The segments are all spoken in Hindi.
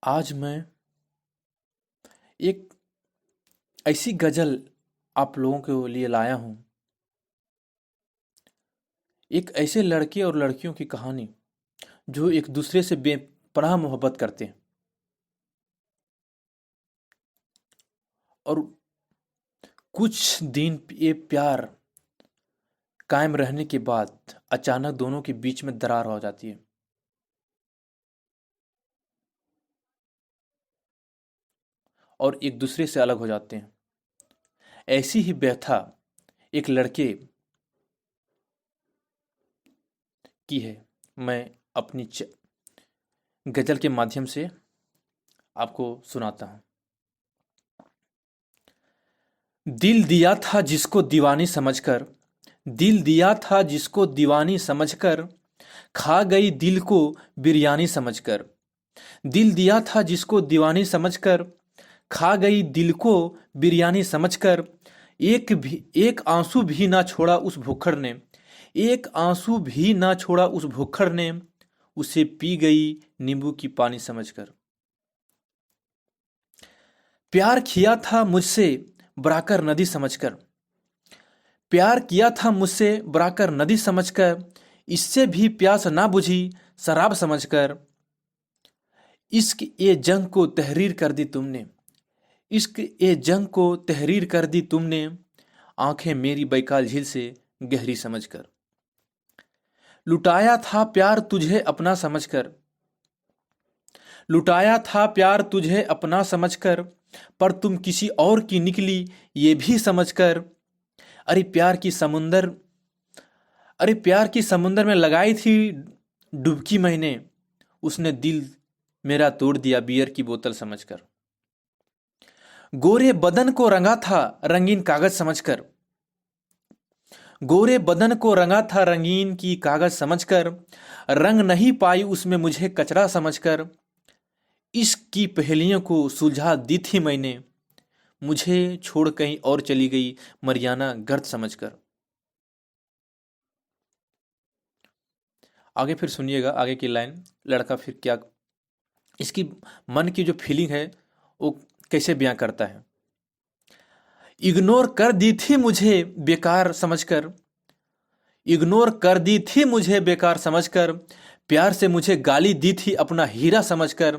आज मैं एक ऐसी गजल आप लोगों के लिए लाया हूं। एक ऐसे लड़के और लड़कियों की कहानी जो एक दूसरे से बेपनाह मोहब्बत करते हैं और कुछ दिन ये प्यार कायम रहने के बाद अचानक दोनों के बीच में दरार हो जाती है और एक दूसरे से अलग हो जाते हैं। ऐसी ही व्यथा एक लड़के की है। मैं अपनी गजल के माध्यम से आपको सुनाता हूं। दिल दिया था जिसको दीवानी समझकर, दिल दिया था जिसको दीवानी समझकर, खा गई दिल को बिरयानी समझकर। दिल दिया था जिसको दीवानी समझकर, खा गई दिल को बिरयानी समझकर। एक आंसू भी ना छोड़ा उस भुक्खड़ ने, एक आंसू भी ना छोड़ा उस भुक्खड़ ने, उसे पी गई नींबू की पानी समझकर। प्यार किया था मुझसे बराकर नदी समझकर, प्यार किया था मुझसे बराकर नदी समझकर, इससे भी प्यास ना बुझी शराब समझकर। इश्क ये जंग को तहरीर कर दी तुमने, इश्क ये जंग को तहरीर कर दी तुमने, आंखें मेरी बैकाल झील से गहरी समझकर। लुटाया था प्यार तुझे अपना समझकर, लुटाया था प्यार तुझे अपना समझकर, पर तुम किसी और की निकली ये भी समझकर। अरे प्यार की समुंदर, अरे प्यार की समुंदर में लगाई थी डुबकी मैंने, उसने दिल मेरा तोड़ दिया बियर की बोतल समझकर। गोरे बदन को रंगा था रंगीन कागज समझकर, गोरे बदन को रंगा था रंगीन की कागज समझकर, रंग नहीं पाई उसमें मुझे कचरा समझकर। इश्क की पहेलियों को सुलझा दी थी मैंने, मुझे छोड़ कहीं और चली गई मरियाना गर्द समझकर। आगे फिर सुनिएगा, आगे की लाइन लड़का फिर क्या इसकी मन की जो फीलिंग है वो कैसे बयां करता है। इग्नोर कर दी थी मुझे बेकार समझकर, इग्नोर कर दी थी मुझे बेकार समझकर, प्यार से मुझे गाली दी थी अपना हीरा समझकर।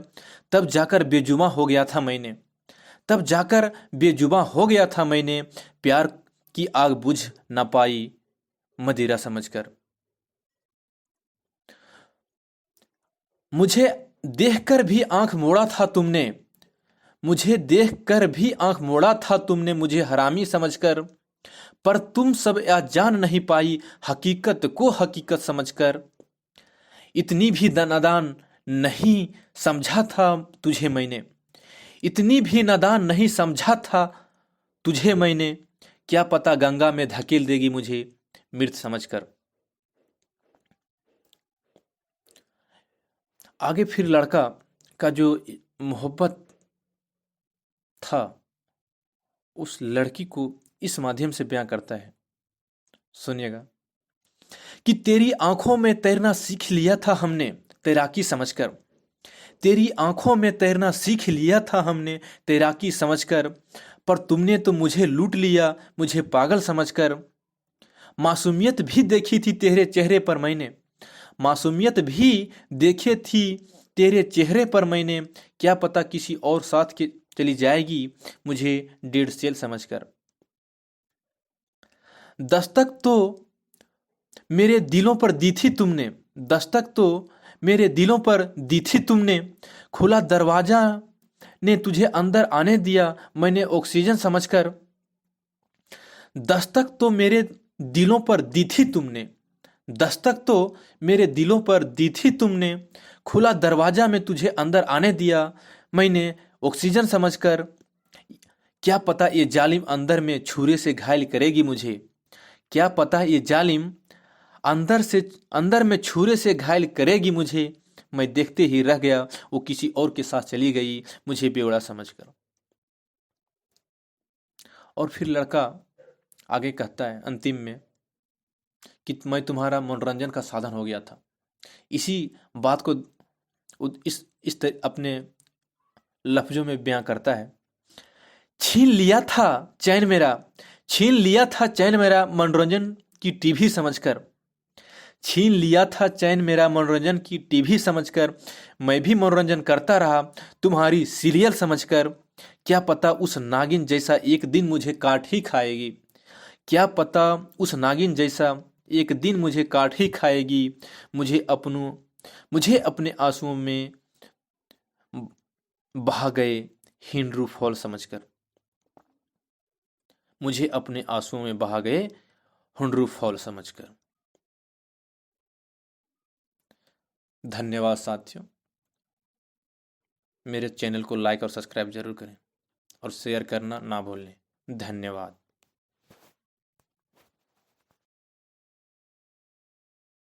तब जाकर बेजुबां हो गया था मैंने, तब जाकर बेजुबां हो गया था मैंने, प्यार की आग बुझ ना पाई मदिरा समझकर। मुझे देखकर भी आंख मोड़ा था तुमने, मुझे देखकर भी आंख मोड़ा था तुमने मुझे हरामी समझकर, पर तुम सब या जान नहीं पाई हकीकत को हकीकत समझकर। इतनी भी नादान नहीं समझा था तुझे मैंने, इतनी भी नादान नहीं समझा था तुझे मैंने, क्या पता गंगा में धकेल देगी मुझे मृत समझकर। आगे फिर लड़का का जो मोहब्बत था उस लड़की को इस माध्यम से बयां करता है। सुनिएगा कि तेरी आंखों में तैरना सीख लिया था हमने तैराकी समझकर, तेरी आंखों में तैरना सीख लिया था हमने तैराकी समझकर, पर तुमने तो मुझे लूट लिया मुझे पागल समझकर। मासूमियत भी देखी थी तेरे चेहरे पर मैंने, मासूमियत भी देखी थी तेरे चेहरे पर मैंने, क्या पता किसी और साथ के चली जाएगी मुझे डेढ़ सेल समझकर। दस्तक तो मेरे दिलों पर दी थी तुमने, दस्तक तो मेरे दिलों पर दी थी तुमने, खुला दरवाजा ने तुझे अंदर आने दिया मैंने ऑक्सीजन समझकर। दस्तक तो मेरे दिलों पर दी थी तुमने, दस्तक तो मेरे दिलों पर दी थी तुमने, खुला दरवाजा में तुझे अंदर आने दिया मैंने ऑक्सीजन समझकर। क्या पता ये जालिम अंदर में छुरे से घायल करेगी मुझे, क्या पता ये जालिम अंदर से अंदर में छुरे से घायल करेगी मुझे। मैं देखते ही रह गया वो किसी और के साथ चली गई मुझे बेवड़ा समझकर। और फिर लड़का आगे कहता है अंतिम में कि मैं तुम्हारा मनोरंजन का साधन हो गया था। इसी बात को अपने लफ्जों में बयां करता है। छीन लिया था चैन मेरा, छीन लिया था चैन मेरा मनोरंजन की टीवी समझकर, छीन लिया था चैन मेरा मनोरंजन की टीवी समझकर, मैं भी मनोरंजन करता रहा तुम्हारी सीरियल समझकर। क्या पता उस नागिन जैसा एक दिन मुझे काट ही खाएगी, क्या पता उस नागिन जैसा एक दिन मुझे काट ही खाएगी। मुझे अपनों मुझे अपने आंसुओं में बहा गए हिंड्रू फॉल समझकर, मुझे अपने आंसुओं में बहा गए हुंड्रू फॉल समझकर। धन्यवाद साथियों, मेरे चैनल को लाइक और सब्सक्राइब जरूर करें और शेयर करना ना भूलें। धन्यवाद।